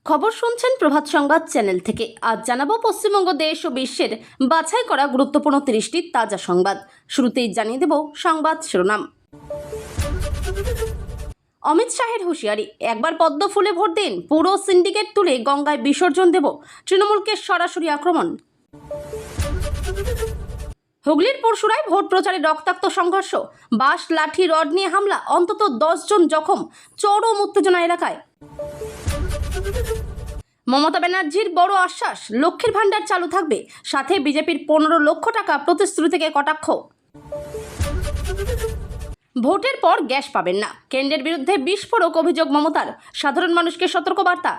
খবর শুনছেন প্রভাত সংবাদ চ্যানেল থেকে। আজ জানাবো পশ্চিমবঙ্গ দেশ ও বিশ্বের বাছাই করা গুরুত্বপূর্ণ 30টি তাজা সংবাদ। শুরুতেই জানিয়ে দেব সংবাদ শিরোনাম। অমিত শাহের হুঁশিয়ারি, একবার পদ্ম ফুলে ভোট দিন, পুরো সিন্ডিকেট তুলে গঙ্গায় বিসর্জন দেব, তৃণমূলকে সরাসরি আক্রমণ। হুগলির পরশুরায় ভোট প্রচারে রক্তাক্ত সংঘর্ষ, বাঁশ লাঠি রড নিয়ে হামলা, অন্তত 10 জন জখম, চরম উত্তেজনা এলাকায়। মমতা ব্যানার্জির বড় আশ্বাস, লক্ষ্মীর ভান্ডার চালু থাকবে, সাথে বিজেপির 15 লক্ষ টাকা প্রতিশ্রুতি থেকে কটাক্ষ। ভোটের পর গ্যাস পাবেন না, কেন্দ্রের বিরুদ্ধে বিস্ফোরক অভিযোগ মমতার, সাধারণ মানুষকে সতর্কবার্তা।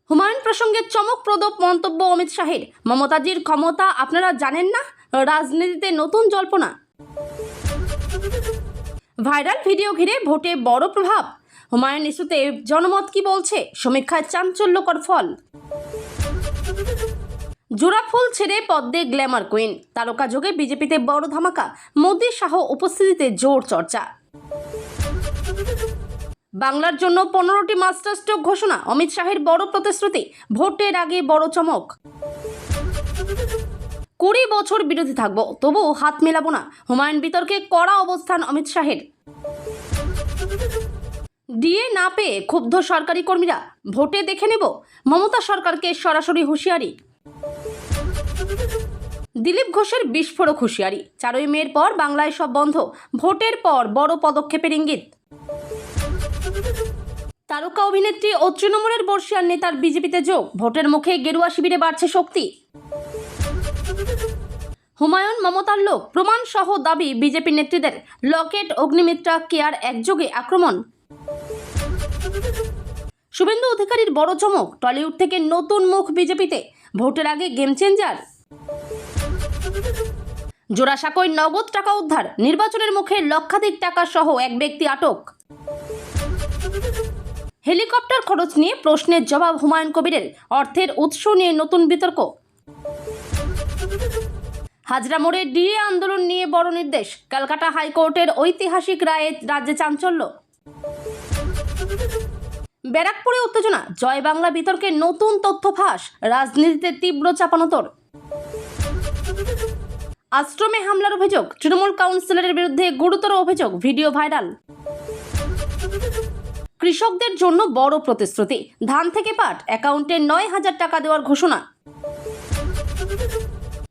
হুমায়ুন প্রসঙ্গে চমকপ্রদ মন্তব্য অমিত শাহের, মমতাজির ক্ষমতা আপনারা জানেন না, রাজনীতিতে নতুন জল্পনা। ভাইরাল ভিডিও ঘিরে ভোটে বড় প্রভাব, হুমায়ুন ইস্যুতে জনমত কি বলছে, সমীক্ষায় চাঞ্চল্যকর ফল। জোড়া ফুল ছেড়ে পদ্মে গ্ল্যামার কুইন, তারকা যোগে বিজেপিতে বড় ধামাকা, মোদী শাহ উপস্থিতিতে জোর চর্চা। বাংলার জন্য 15টি মাস্টার স্ট্রোক ঘোষণা, অমিত শাহের বড় প্রতিশ্রুতি, ভোটের আগে বড় চমক। 20 বছর বিরোধী থাকবো, তবুও হাত মেলাবো না, হুমায়ুন বিতর্কে কড়া অবস্থান অমিত শাহের। ডিএ না পেয়ে ক্ষুব্ধ সরকারি কর্মীরা, ভোটে দেখে নেব, মমতা সরকারকে সরাসরি হুঁশিয়ারি। দিলীপ ঘোষের বিস্ফোরক হুঁশিয়ারি, 4ই মের পর বাংলায় সব বন্ধ, ভোটের পর বড় পদক্ষেপের ইঙ্গিত। তারকা অভিনেত্রী ও তৃণমূলের বর্ষিয়ান নেতার বিজেপিতে যোগ, ভোটের মুখে গেরুয়া শিবিরে বাড়ছে শক্তি। হুমায়ুন মমতার লোক, প্রমাণ সহ দাবি বিজেপি নেত্রীদের, লকেট অগ্নিমিত্রা কেয়ার একযোগে আক্রমণ। শুভেন্দু অধিকারীর বড় চমক, টলিউড থেকে নতুন মুখ বিজেপিতে, ভোটের আগে গেম চেঞ্জার। জোড়াসাঁকোয় নগদ টাকা উদ্ধার, নির্বাচনের মুখে লক্ষাধিক টাকা সহ এক ব্যক্তি আটক। হেলিকপ্টার খরচ নিয়ে প্রশ্নের জবাব হুমায়ুন কবিরের, অর্থের উৎস নিয়ে নতুন বিতর্ক। হাজরা মোড়ে ডিএ আন্দোলন নিয়ে বড় নির্দেশ, কলকাতা হাইকোর্টের ঐতিহাসিক রায়ে রাজ্যে চাঞ্চল্য। ব্যারাকপুরে উত্তেজনা, জয় বাংলা বিতর্কে নতুন তথ্য ফাঁস, রাজনীতিতে তীব্র চাপানোতর। আশ্রমে হামলার অভিযোগ, তৃণমূল কাউন্সিলরের বিরুদ্ধে গুরুতর অভিযোগ, ভিডিও ভাইরাল। কৃষকদের জন্য বড় প্রতিশ্রুতি, ধান থেকে পাট অ্যাকাউন্টে 9,000 টাকা দেওয়ার ঘোষণা।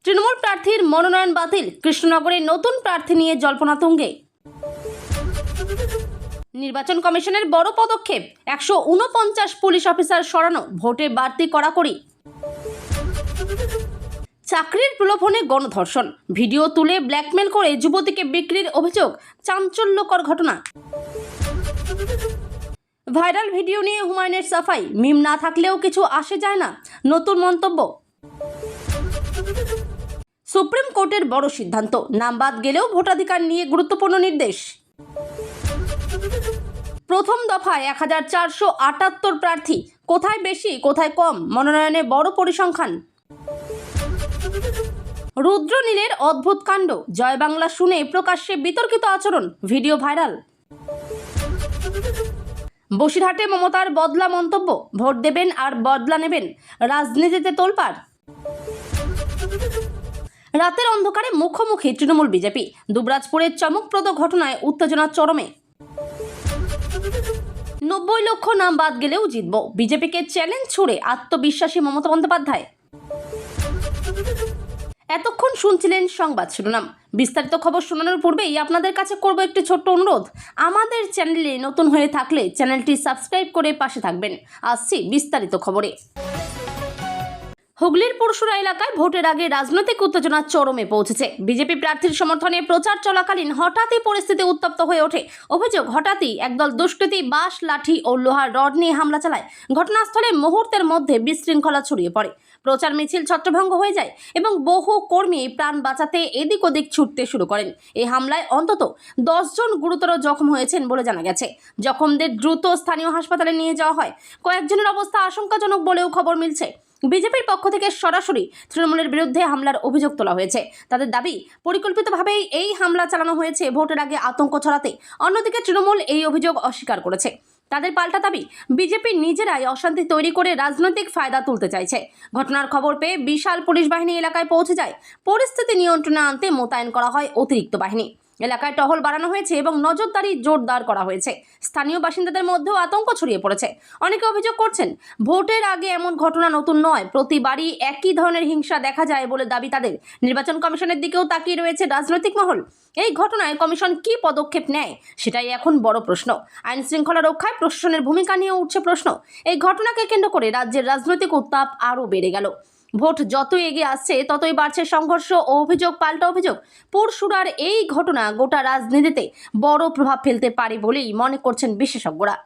তৃণমূল প্রার্থীর মনোনয়ন বাতিল, কৃষ্ণনগরে নতুন প্রার্থী নিয়ে জল্পনা তুঙ্গে। নির্বাচন কমিশনের বড় পদক্ষেপ, 149 পুলিশ অফিসার সরানো, ভোটে বাড়তি কড়াকড়ি। চাকরির প্রলোভনে গণধর্ষণ, ভিডিও তুলে ব্ল্যাকমেল করে যুবতীকে বিক্রির অভিযোগ, চাঞ্চল্যকর ঘটনা। ভাইরাল ভিডিও নিয়ে হুমায়ুনের সাফাই, মিম না থাকলেও কিছু আসে যায় না, নতুন মন্তব্য। সুপ্রিম কোর্টের বড় সিদ্ধান্ত, নাম বাদ গেলেও ভোটাধিকার নিয়ে গুরুত্বপূর্ণ নির্দেশ। প্রথম দফায় 1478 প্রার্থী, কোথায় বেশি কোথায় কম, মনোনয়নে বড় পরিসংখ্যান। রুদ্রনীলের অদ্ভুত কাণ্ড, জয় বাংলা শুনে প্রকাশ্যে বিতর্কিত আচরণ, ভিডিও ভাইরাল। বসিরহাটে মমতার বদলা মন্তব্য, ভোট দেবেন আর বদলা নেবেন, রাজনীতিতে তোলপাড়। রাতের অন্ধকারে মুখোমুখি তৃণমূল বিজেপি, দুবরাজপুরের চমকপ্রদ ঘটনায় উত্তেজনা চরমে। 90 লক্ষ নাম বাদ গেলেও জিতব, বিজেপিকে চ্যালেঞ্জ ছুড়ে আত্মবিশ্বাসী মমতা বন্দ্যোপাধ্যায়। এতক্ষণ শুনছিলেন সংবাদ শিরোনাম। বিস্তারিত খবর শোনানোর পূর্বেই আপনাদের কাছে করব একটি ছোট্ট অনুরোধ, আমাদের চ্যানেলে নতুন হয়ে থাকলে চ্যানেলটি সাবস্ক্রাইব করে পাশে থাকবেন। আসছি বিস্তারিত খবরে। হুগলির পরশুরা এলাকায় ভোটের আগে রাজনৈতিক উত্তেজনা চরমে পৌঁছেছে। বিজেপি প্রার্থীর সমর্থনে প্রচার চলাকালীন হঠাৎই পরিস্থিতি উত্তপ্ত হয়ে ওঠে। অভিযোগ, হঠাৎই একদল দুষ্কৃতী বাঁশ লাঠি ও লোহার রড নিয়ে হামলা চালায়। ঘটনাস্থলে মুহূর্তের মধ্যে বিশৃঙ্খলা ছড়িয়ে পড়ে, প্রচার মিছিল ছত্রভঙ্গ হয়ে যায় এবং বহু কর্মী প্রাণ বাঁচাতে এদিক ওদিক ছুটতে শুরু করেন। এই হামলায় অন্তত 10 জন গুরুতর জখম হয়েছেন বলে জানা গেছে। জখমদের দ্রুত স্থানীয় হাসপাতালে নিয়ে যাওয়া হয়। কয়েকজনের অবস্থা আশঙ্কাজনক বলেও খবর মিলছে। বিজেপির পক্ষ থেকে সরাসরি তৃণমূলের বিরুদ্ধে হামলার অভিযোগ তোলা হয়েছে। তাদের দাবি, পরিকল্পিতভাবেই এই হামলা চালানো হয়েছে ভোটের আগে আতঙ্ক ছড়াতে। অন্যদিকে তৃণমূল এই অভিযোগ অস্বীকার করেছে। তাদের পাল্টা দাবি, বিজেপি নিজেরাই অশান্তি তৈরি করে রাজনৈতিক ফায়দা তুলতে চাইছে। ঘটনার খবর পেয়ে বিশাল পুলিশ বাহিনী এলাকায় পৌঁছে যায়। পরিস্থিতি নিয়ন্ত্রণে আনতে মোতায়েন করা হয় অতিরিক্ত বাহিনী। এলাকায় টহল বাড়ানো হয়েছে এবং নজরদারি জোরদার করা হয়েছে। স্থানীয় বাসিন্দাদের মধ্যেও আতঙ্ক ছড়িয়ে পড়েছে। অনেকে অভিযোগ করছেন, ভোটের আগে এমন ঘটনা নতুন নয়, প্রতিবারই একই ধরনের হিংসা দেখা যায় বলে দাবি তাদের। নির্বাচন কমিশনের দিকেও তাকিয়ে রয়েছে রাজনৈতিক মহল। এই ঘটনায় কমিশন কি পদক্ষেপ নেয় সেটাই এখন বড় প্রশ্ন। আইন শৃঙ্খলা রক্ষায় প্রশাসনের ভূমিকা নিয়েও উঠছে প্রশ্ন। এই ঘটনাকে কেন্দ্র করে রাজ্যের রাজনৈতিক উত্তাপ আরও বেড়ে গেল। ভোট যতই এগিয়ে আসছে ততই বাড়ছে সংঘর্ষ ও অভিযোগ পাল্টা অভিযোগ। পরশুরার এই ঘটনা গোটা রাজনীতিতে বড় প্রভাব ফেলতে পারে বলেই মনে করছেন বিশেষজ্ঞরা।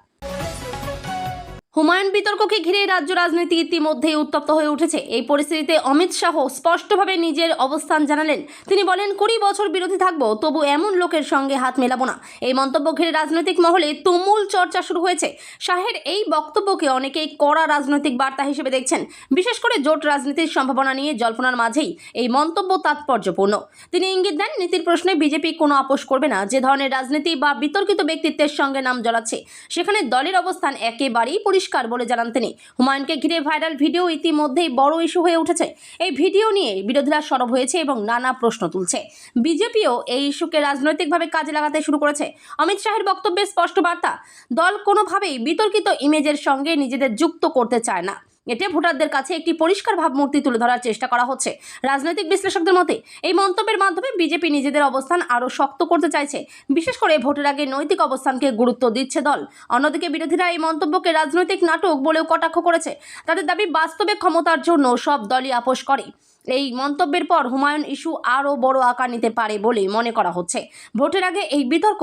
হুমায়ুন বিতর্ককে ঘিরে রাজ্য রাজনীতি ইতিমধ্যেই উত্তপ্ত হয়ে উঠেছে। এই পরিস্থিতিতে অমিত শাহ স্পষ্টভাবে নিজের অবস্থান জানালেন। তিনি বলেন, 20 বছর বিরোধী থাকবো, তবু এমন লোকের সঙ্গে হাত মেলাবো না। এই মন্তব্য ঘিরে রাজনৈতিক মহলে তুমুল চর্চা শুরু হয়েছে। শাহের এই বক্তব্যকে অনেকেই কড়া রাজনৈতিক বার্তা হিসেবে দেখছেন। বিশেষ করে জোট রাজনীতির সম্ভাবনা নিয়ে জল্পনার মাঝেই এই মন্তব্য তাৎপর্যপূর্ণ। তিনি ইঙ্গিত দেন, নীতির প্রশ্নে বিজেপি কোনো আপোষ করবে না। যে ধরনের রাজনীতি বা বিতর্কিত ব্যক্তিত্বের সঙ্গে নাম জড়াচ্ছে, সেখানে দলের অবস্থান একেবারেই পরিষ্কার বলে জানান তিনি। হুমায়ুনকে ঘিরে ভাইরাল ভিডিও ইতিমধ্যেই বড় ইস্যু হয়ে উঠেছে। এই ভিডিও নিয়ে বিরোধীরা সরব হয়েছে এবং নানা প্রশ্ন তুলছে। বিজেপিও এই ইস্যুকে রাজনৈতিকভাবে কাজে লাগাতে শুরু করেছে। অমিত শাহের বক্তব্যে স্পষ্ট বার্তা, দল কোনোভাবেই বিতর্কিত ইমেজের সঙ্গে নিজেদের যুক্ত করতে চায় না। এতে ভোটারদের কাছে একটি পরিষ্কার ভাবমূর্তি তুলে ধরার চেষ্টা করা হচ্ছে। রাজনৈতিক বিশ্লেষকদের মতে এই মন্তব্যের মাধ্যমে বিজেপি নিজেদের অবস্থান আরও শক্ত করতে চাইছে। বিশেষ করে ভোটের আগে নৈতিক অবস্থানকে গুরুত্ব দিচ্ছে দল। অন্যদিকে বিরোধীরা এই মন্তব্যকে রাজনৈতিক নাটক বলেও কটাক্ষ করেছে। তাদের দাবি, বাস্তবে ক্ষমতার জন্য সব দলই আপোষ করে। এই মন্তব্যের পর হুমায়ুন ইস্যু আরও বড় আকার নিতে পারে বলে মনে করা হচ্ছে। ভোটের আগে এই বিতর্ক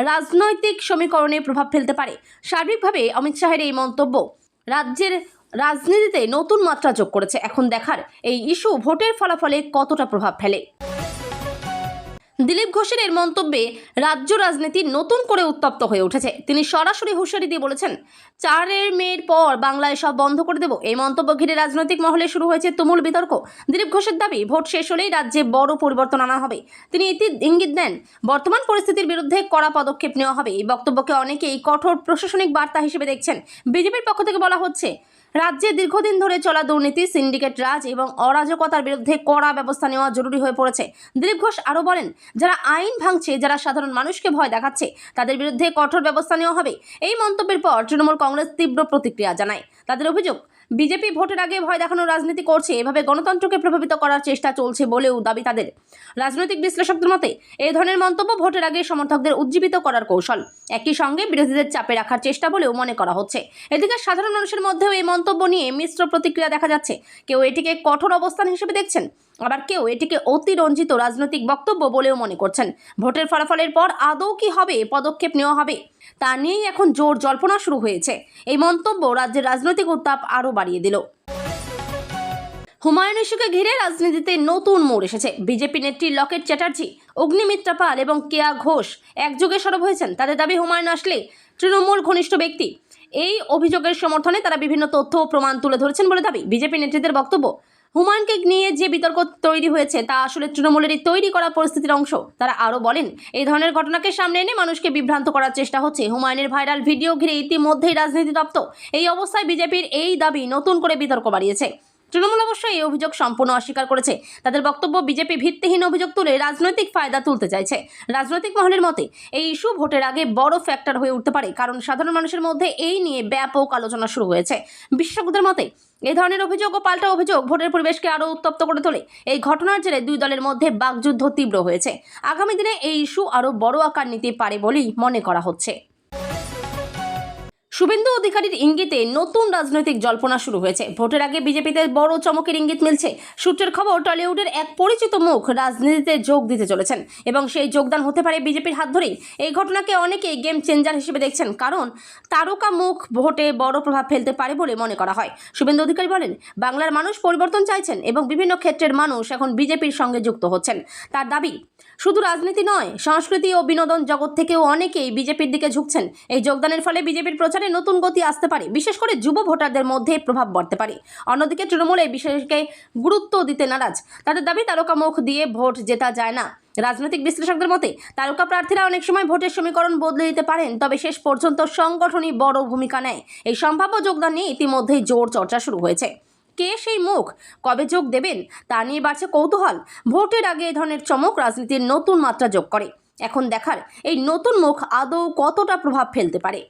রাজনৈতিক সমীকরণে প্রভাব ফেলতে পারে। সার্বিকভাবে অমিত শাহের এই মন্তব্য রাজ্যের রাজনীতিতে নতুন মাত্রা যোগ করেছে। এখন দেখার এই ইস্যু ভোটের ফলাফলে কতটা প্রভাব ফেলে। দিলীপ ঘোষের এর মন্তব্যে রাজ্য রাজনীতি নতুন করে উত্তপ্ত হয়ে উঠেছে। তিনি সরাসরি হুঁশিয়ারি দিয়ে বলেছেন, 4 মের পর বাংলায় সব বন্ধ করে দেব। এই মন্তব্য ঘিরে রাজনৈতিক মহলে শুরু হয়েছে তুমুল বিতর্ক। দিলীপ ঘোষের দাবি, ভোট শেষ হলেই রাজ্যে বড় পরিবর্তন আনা হবে। তিনি ইঙ্গিত দেন, বর্তমান পরিস্থিতির বিরুদ্ধে কড়া পদক্ষেপ নেওয়া হবে। এই বক্তব্যকে অনেকেই কঠোর প্রশাসনিক বার্তা হিসেবে দেখছেন। বিজেপির পক্ষ থেকে বলা হচ্ছে, রাজ্যে দীর্ঘদিন ধরে চলা দুর্নীতি, সিন্ডিকেট রাজ এবং অরাজকতার বিরুদ্ধে কড়া ব্যবস্থা নেওয়া জরুরি হয়ে পড়েছে। দিলীপ ঘোষ আরও বলেন, যারা আইন ভাঙছে, যারা সাধারণ মানুষকে ভয় দেখাচ্ছে, তাদের বিরুদ্ধে কঠোর ব্যবস্থা নেওয়া হবে। এই মন্তব্যের পর তৃণমূল কংগ্রেস তীব্র প্রতিক্রিয়া জানায়। তাদের অভিযোগ, বিজেপি ভোটের আগে ভয় দেখানোর রাজনীতি করছে। এভাবে গণতন্ত্রকে প্রভাবিত করার চেষ্টা চলছে বলেও দাবি তাদের। রাজনৈতিক বিশ্লেষকদের মতে এই ধরনের মন্তব্য ভোটের আগে সমর্থকদের উজ্জীবিত করার কৌশল, একই সঙ্গে বিরোধীদের চাপে রাখার চেষ্টা বলেও মনে করা হচ্ছে। এদিকে সাধারণ মানুষের মধ্যেও এই মন্তব্য নিয়ে মিশ্র প্রতিক্রিয়া দেখা যাচ্ছে। কেউ এটিকে কঠোর অবস্থান হিসেবে দেখছেন, আবার কেউ এটিকে অতিরঞ্জিত রাজনৈতিক বক্তব্য বলেও মনে করছেন। ভোটের ফলাফলের পর আদৌ কি হবে, পদক্ষেপ নেওয়া হবে, তা নিয়েই এখন জোর জল্পনা শুরু হয়েছে। এই মন্তব্য রাজ্যের রাজনৈতিক উত্তাপ আরও বাড়িয়ে দিল। হুমায়ুন ইস্যুকে ঘিরে রাজনীতিতে নতুন মোড় এসেছে। বিজেপি নেত্রী লকেট চ্যাটার্জি, অগ্নিমিত্রা পাল এবং কেয়া ঘোষ একযোগে সরব হয়েছেন। তাদের দাবি, হুমায়ুন আসলে তৃণমূল ঘনিষ্ঠ ব্যক্তি। এই অভিযোগের সমর্থনে তারা বিভিন্ন তথ্য ও প্রমাণ তুলে ধরেছেন বলে দাবি। বিজেপি নেতৃত্বের বক্তব্য, হুমায়ুনকে নিয়ে যে বিতর্ক তৈরি হয়েছে তা আসলে তৃণমূলেরই তৈরি করা পরিস্থিতির অংশ। তারা আরও বলেন, এই ধরনের ঘটনাকে সামনে এনে মানুষকে বিভ্রান্ত করার চেষ্টা হচ্ছে। হুমায়ুনের ভাইরাল ভিডিও ঘিরে ইতিমধ্যেই রাজনীতি তপ্ত। এই অবস্থায় বিজেপির এই দাবি নতুন করে বিতর্ক বাড়িয়েছে। তৃণমূল অবশ্য এই অভিযোগ সম্পূর্ণ অস্বীকার করেছে। তাদের বক্তব্য, বিজেপি ভিত্তিহীন অভিযোগ তুলে রাজনৈতিক ফায়দা তুলতে চাইছে। রাজনৈতিক মহলের মতে এই ইস্যু ভোটের আগে বড় ফ্যাক্টর হয়ে উঠতে পারে, কারণ সাধারণ মানুষের মধ্যে এই নিয়ে ব্যাপক আলোচনা শুরু হয়েছে। বিশেষজ্ঞদের মতে এই ধরনের অভিযোগ ও পাল্টা অভিযোগ ভোটের পরিবেশকে আরও উত্তপ্ত করে তোলে। এই ঘটনার জেরে দুই দলের মধ্যে বাকযুদ্ধ তীব্র হয়েছে। আগামী দিনে এই ইস্যু আরও বড় আকার নিতে পারে বলেই মনে করা হচ্ছে। শুভেন্দু অধিকারীর ইঙ্গিতে নতুন রাজনৈতিক জল্পনা শুরু হয়েছে। ভোটের আগে বিজেপিতে বড় চমকের ইঙ্গিত মিলছে। সূত্রের খবর, টলিউডের এক পরিচিত মুখ রাজনীতিতে যোগ দিতে চলেছেন এবং সেই যোগদান হতে পারে বিজেপির হাত ধরেই। এই ঘটনাকে অনেকেই গেম চেঞ্জার হিসেবে দেখছেন, কারণ তারকা মুখ ভোটে বড় প্রভাব ফেলতে পারে বলে মনে করা হয়। শুভেন্দু অধিকারী বলেন, বাংলার মানুষ পরিবর্তন চাইছেন এবং বিভিন্ন ক্ষেত্রের মানুষ এখন বিজেপির সঙ্গে যুক্ত হচ্ছেন। তার দাবি, শুধু রাজনীতি নয়, সংস্কৃতি ও বিনোদন জগৎ থেকেও অনেকেই বিজেপির দিকে ঝুঁকছেন। এই যোগদানের ফলে বিজেপির প্রচারে নতুন গতি আসতে পারে, বিশেষ করে যুব ভোটারদের মধ্যে প্রভাব বাড়তে পারে। অন্যদিকে তৃণমূল এই বিষয়কে গুরুত্ব দিতে নারাজ। তাদের দাবি, তারকা মুখ দিয়ে ভোট জেতা যায় না। রাজনৈতিক বিশ্লেষকদের মতে তারকা প্রার্থীরা অনেক সময় ভোটের সমীকরণ বদলে দিতে পারেন, তবে শেষ পর্যন্ত সংগঠনই বড় ভূমিকা নেয়। এই সম্ভাব্য যোগদান নিয়ে ইতিমধ্যেই জোর চর্চা শুরু হয়েছে। কে সেই মুখ, কবে যোগ দেবেন তা নিয়ে বাড়ছে কৌতূহল। ভোটের আগে এই ধরনের চমক রাজনীতির নতুন মাত্রা যোগ করে। এখন দেখার এই নতুন মুখ আদৌ কতটা প্রভাব ফেলতে পারে।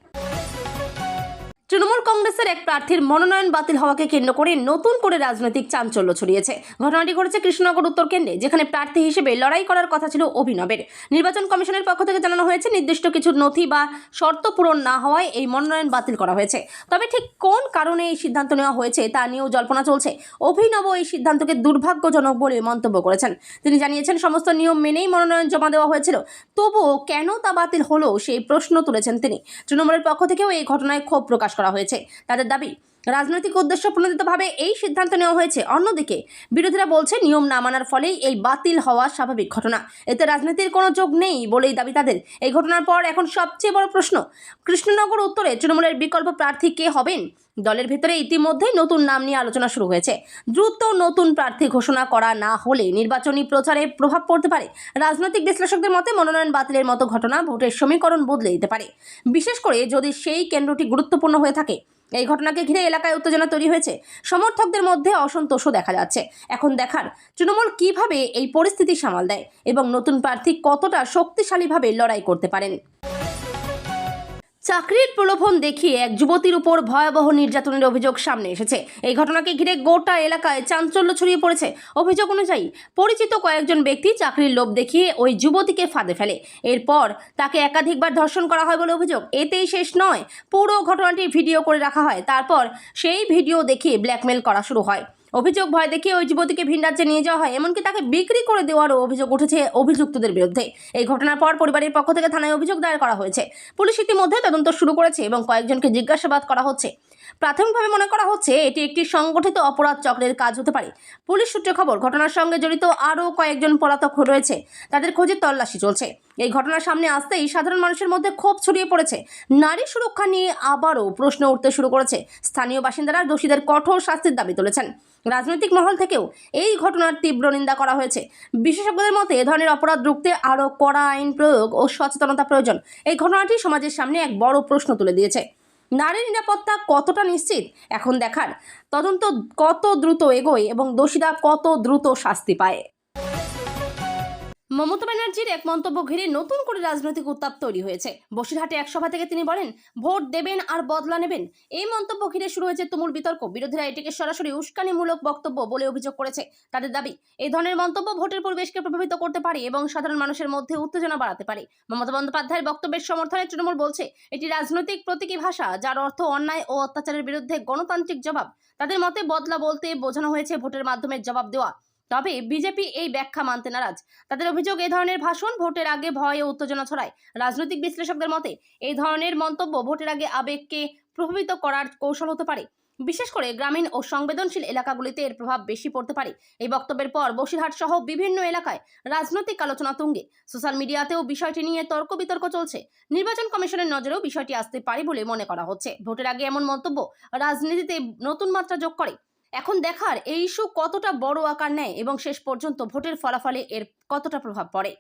তৃণমূল কংগ্রেসের এক প্রার্থীর মনোনয়ন বাতিল হওয়াকে কেন্দ্র করে নতুন করে রাজনৈতিক চাঞ্চল্য ছড়িয়েছে। ঘটনাটি ঘটেছে কৃষ্ণনগর উত্তর কেন্দ্রে, যেখানে প্রার্থী হিসেবে লড়াই করার কথা ছিল অভিনবের। নির্বাচন কমিশনের পক্ষ থেকে জানানো হয়েছে, নির্দিষ্ট কিছু নথি বা শর্ত পূরণ না হওয়ায় এই মনোনয়ন বাতিল করা হয়েছে। তবে ঠিক কোন কারণে এই সিদ্ধান্ত নেওয়া হয়েছে তা নিয়েও জল্পনা চলছে। অভিনব এই সিদ্ধান্তকে দুর্ভাগ্যজনক বলে মন্তব্য করেছেন। তিনি জানিয়েছেন, সমস্ত নিয়ম মেনেই মনোনয়ন জমা দেওয়া হয়েছিল, তবুও কেন তা বাতিল হলো সেই প্রশ্ন তুলেছেন তিনি। তৃণমূলের পক্ষ থেকেও এই ঘটনায় ক্ষোভ প্রকাশ করা হয়েছে। তাদের দাবি, রাজনৈতিক উদ্দেশ্য প্রণোদিতভাবে এই সিদ্ধান্ত নেওয়া হয়েছে। অন্যদিকে বিরোধীরা বলছে, নিয়ম না মানার ফলেই এই বাতিল হওয়া স্বাভাবিক ঘটনা, এতে রাজনীতির কোনো যোগ নেই বলেই দাবি তাদের। এই ঘটনার পর এখন সবচেয়ে বড় প্রশ্ন, কৃষ্ণনগর উত্তরে তৃণমূলের বিকল্প প্রার্থী কে হবেন? দলের ভিতরে ইতিমধ্যেই নতুন নাম নিয়ে আলোচনা শুরু হয়েছে। দ্রুত নতুন প্রার্থী ঘোষণা করা না হলে নির্বাচনী প্রচারে প্রভাব পড়তে পারে। রাজনৈতিক বিশ্লেষকদের মতে মনোনয়ন বাতিলের মতো ঘটনা ভোটের সমীকরণ বদলে দিতে পারে, বিশেষ করে যদি সেই কেন্দ্রটি গুরুত্বপূর্ণ হয়ে থাকে। এই ঘটনাকে ঘিরে এলাকায় উত্তেজনা তৈরি হয়েছে, সমর্থকদের মধ্যে অসন্তোষও দেখা যাচ্ছে। এখন দেখার তৃণমূল কিভাবে এই পরিস্থিতি সামাল দেয় এবং নতুন প্রার্থী কতটা শক্তিশালীভাবে লড়াই করতে পারেন। চাকরির প্রলোভন দেখিয়ে এক যুবতীর উপর ভয়াবহ নির্যাতনের অভিযোগ সামনে এসেছে। এই ঘটনাকে ঘিরে গোটা এলাকায় চাঞ্চল্য ছড়িয়ে পড়েছে। অভিযোগ অনুযায়ী পরিচিত কয়েকজন ব্যক্তি চাকরির লোভ দেখিয়ে ওই যুবতীকে ফাঁদে ফেলে। এরপর তাকে একাধিকবার ধর্ষণ করা হয় বলে অভিযোগ। এতেই শেষ নয়, পুরো ঘটনাটি ভিডিও করে রাখা হয়। তারপর সেই ভিডিও দেখিয়ে ব্ল্যাকমেল করা শুরু হয়। অভিযোগ, ভয় দেখিয়ে ওই যুবতীকে ভিন রাজ্যে নিয়ে যাওয়া হয়, এমনকি তাকে বিক্রি করে দেওয়ারও অভিযোগ উঠেছে অভিযুক্তদের বিরুদ্ধে। এই ঘটনার পর পরিবারের পক্ষ থেকে থানায় অভিযোগ দায়ের করা হয়েছে। পুলিশ ইতিমধ্যে তদন্ত শুরু করেছে এবং কয়েকজনকে জিজ্ঞাসাবাদ করা হচ্ছে। প্রাথমিকভাবে মনে করা হচ্ছে এটি একটি সংগঠিত অপরাধ চক্রের কাজ হতে পারে। পুলিশ সূত্রে খবর, ঘটনার সঙ্গে জড়িত আরও কয়েকজন পলাতক রয়েছে, তাদের খোঁজে তল্লাশি চলছে। এই ঘটনার সামনে আসতেই সাধারণ মানুষের মধ্যে ক্ষোভ ছড়িয়ে পড়েছে। নারী সুরক্ষা নিয়ে আবারও প্রশ্ন উঠতে শুরু করেছে। স্থানীয় বাসিন্দারা দোষীদের কঠোর শাস্তির দাবি তুলেছেন। রাজনৈতিক মহল থেকেও এই ঘটনার তীব্র নিন্দা করা হয়েছে। বিশেষজ্ঞদের মতে এ ধরনের অপরাধ রুখতে আরও কড়া আইন প্রয়োগ ও সচেতনতা প্রয়োজন। এই ঘটনাটি সমাজের সামনে এক বড় প্রশ্ন তুলে দিয়েছে। নারীর নিরাপত্তা কতটা নিশ্চিত? এখন দেখার তদন্ত কত দ্রুত এগোয় এবং দোষীরা কত দ্রুত শাস্তি পায়। মমতা ব্যানার্জির এক মন্তব্য ঘিরে নতুন করে রাজনৈতিক উত্তাপ তৈরি হয়েছে। বসিরহাটে এক সভা থেকে তিনি বলেন, ভোট দেবেন আর বদলা নেবেন। এই মন্তব্য ঘিরে শুরু হয়েছে তুমুল বিতর্ক। বিরোধীরা এটিকে সরাসরি উস্কানিমূলক বক্তব্য বলে অভিযোগ করেছে। তাদের দাবি, এই ধরনের মন্তব্য ভোটের পরিবেশকে প্রভাবিত করতে পারে এবং সাধারণ মানুষের মধ্যে উত্তেজনা বাড়াতে পারে। মমতা বন্দ্যোপাধ্যায়ের বক্তব্যের সমর্থনে তৃণমূল বলছে, এটি রাজনৈতিক প্রতীকী ভাষা, যার অর্থ অন্যায় ও অত্যাচারের বিরুদ্ধে গণতান্ত্রিক জবাব। তাদের মতে বদলা বলতে বোঝানো হয়েছে ভোটের মাধ্যমে জবাব দেওয়া। তবে বিজেপি এই ব্যাখ্যা মানতে নারাজ। তাদের অভিযোগ, এই ধরনের ভাষণ ভোটের আগে ভয় ও উত্তেজনা ছড়ায়। রাজনৈতিক বিশ্লেষকদের মতে এই ধরনের মন্তব্য ভোটের আগে আবেগকে প্রভাবিত করার কৌশল হতে পারে। বিশেষ করে গ্রামীণ ও সংবেদনশীল এলাকাগুলিতে এর প্রভাব বেশি পড়তে পারে। এই বক্তব্যের পর বসিরহাট সহ বিভিন্ন এলাকায় রাজনৈতিক আলোচনা তুঙ্গে। সোশ্যাল মিডিয়াতেও বিষয়টি নিয়ে তর্ক বিতর্ক চলছে। নির্বাচন কমিশনের নজরেও বিষয়টি আসতে পারে বলে মনে করা হচ্ছে। ভোটের আগে এমন মন্তব্য রাজনীতিতে নতুন মাত্রা যোগ করে। এখন দেখার এই ইস্যু কতটা বড় আকার নেয় এবং শেষ পর্যন্ত ভোটের ফলাফলে এর কতটা প্রভাব পড়ে।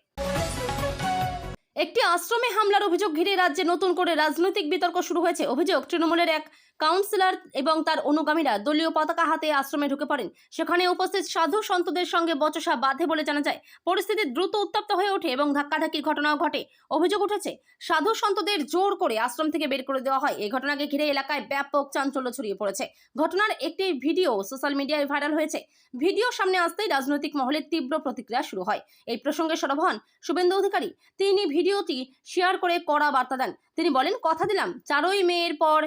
একটি আশ্রমে হামলার অভিযোগ ঘিরে রাজ্যে নতুন করে রাজনৈতিক বিতর্ক শুরু হয়েছে। অভিযোগ, তৃণমূলের এক কাউন্সিলর এবং তার অনুগামীরা দলীয় পতাকা হাতে আশ্রমে ঢুকে পড়েন। সেখানে উপস্থিত সাধু সন্তদের সঙ্গে বচসা বাধে বলে জানা যায়। পরিস্থিতি দ্রুত উত্তপ্ত হয়ে ওঠে এবং ধাক্কাধাক্কির ঘটনাও ঘটে। অভিযোগ উঠেছে, সাধু সন্তদের জোর করে আশ্রম থেকে বের করে দেওয়া হয়। এই ঘটনাকে ঘিরে এলাকায় ব্যাপক চাঞ্চল্য ছড়িয়ে পড়েছে। ঘটনার একটি ভিডিও সোশ্যাল মিডিয়ায় ভাইরাল হয়েছে। ভিডিও সামনে আসতেই রাজনৈতিক মহলে তীব্র প্রতিক্রিয়া শুরু হয়। এই প্রসঙ্গে সরব হন শুভেন্দু অধিকারী। তিনি ভিডিওটি শেয়ার করে কড়া বার্তা দেন। তিনি বলেন, কথা দিলাম 4ই মের পর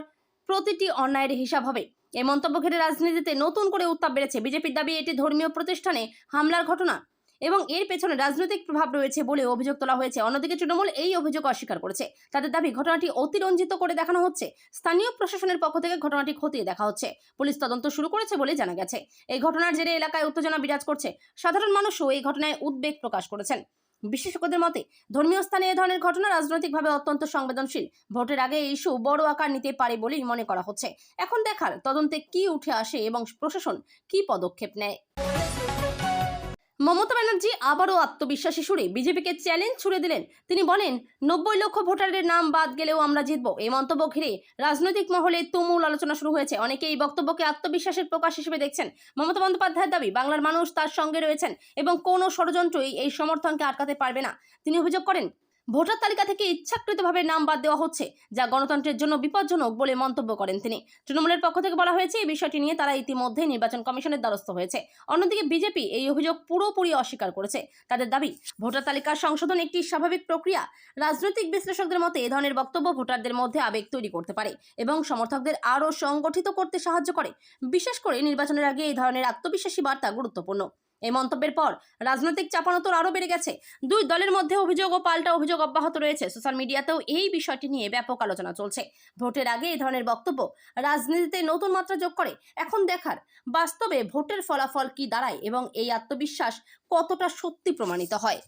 প্রতিটি অন্যায়ের হিসাব হবে। এই মন্তব্য ঘিরে রাজনীতিতে নতুন করে উত্তাপ বেড়েছে। বিজেপির দাবি, এটি ধর্মীয় প্রতিষ্ঠানে হামলার ঘটনা এবং এর পেছনে রাজনৈতিক প্রভাব রয়েছে বলে অভিযোগ তোলা হয়েছে। অন্যদিকে তৃণমূল এই অভিযোগ অস্বীকার করেছে। তাদের দাবি, ঘটনাটি অতিরঞ্জিত করে দেখানো হচ্ছে। স্থানীয় প্রশাসনের পক্ষ থেকে ঘটনাটি খতিয়ে দেখা হচ্ছে। পুলিশ তদন্ত শুরু করেছে বলে জানা গেছে। এই ঘটনার জেরে এলাকায় উত্তেজনা বিরাজ করছে। সাধারণ মানুষও এই ঘটনায় উদ্বেগ প্রকাশ করেছেন। বিশেষজ্ঞদের মতে ধর্মীয় স্থানে এ ধরনের ঘটনা রাজনৈতিকভাবে অত্যন্ত সংবেদনশীল। ভোটের আগে এই ইস্যু বড় আকার নিতে পারে বলেই মনে করা হচ্ছে। এখন দেখার তদন্তে কি উঠে আসে এবং প্রশাসন কি পদক্ষেপ নেয়। মমতা ব্যানার্জি আবারও আত্মবিশ্বাসী সুরে বিজেপিকে চ্যালেঞ্জ ছুড়ে দিলেন। তিনি বলেন, 90 লক্ষ ভোটারের নাম বাদ গেলেও আমরা জিতব। এই মন্তব্য ঘিরে রাজনৈতিক মহলে তুমুল আলোচনা শুরু হয়েছে। অনেকে এই বক্তব্যকে আত্মবিশ্বাসের প্রকাশ হিসেবে দেখছেন। মমতা বন্দ্যোপাধ্যায়ের দাবি, বাংলার মানুষ তার সঙ্গে রয়েছেন এবং কোনো ষড়যন্ত্রই এই সমর্থনকে আটকাতে পারবে না। তিনি অভিযোগ করেন, ভোটার তালিকা থেকে ইচ্ছাকৃতভাবে নাম বাদ দেওয়া হচ্ছে, যা গণতন্ত্রের জন্য বিপজ্জনক বলে মন্তব্য করেন তিনি। তৃণমূলের পক্ষ থেকে বলা হয়েছে, এই বিষয়টি নিয়ে তারা ইতিমধ্যে নির্বাচন কমিশনের দ্বারস্থ হয়েছে। অন্যদিকে বিজেপি এই অভিযোগ পুরোপুরি অস্বীকার করেছে। তাদের দাবি, ভোটার তালিকার সংশোধন একটি স্বাভাবিক প্রক্রিয়া। রাজনৈতিক বিশ্লেষকদের মতে এ ধরনের বক্তব্য ভোটারদের মধ্যে আবেগ তৈরি করতে পারে এবং সমর্থকদের আরও সংগঠিত করতে সাহায্য করে। বিশেষ করে নির্বাচনের আগে এই ধরনের আত্মবিশ্বাসী বার্তা গুরুত্বপূর্ণ। এই মন্তব্যের পর রাজনৈতিক চাপানোতর আরও বেড়ে গেছে। দুই দলের মধ্যে অভিযোগ ও পাল্টা অভিযোগ অব্যাহত রয়েছে। সোশ্যাল মিডিয়াতেও এই বিষয়টি নিয়ে ব্যাপক আলোচনা চলছে। ভোটের আগে এই ধরনের বক্তব্য রাজনীতিতে নতুন মাত্রা যোগ করে। এখন দেখার, বাস্তবে ভোটের ফলাফল কি দাঁড়ায় এবং এই আত্মবিশ্বাস কতটা সত্যি প্রমাণিত হয়।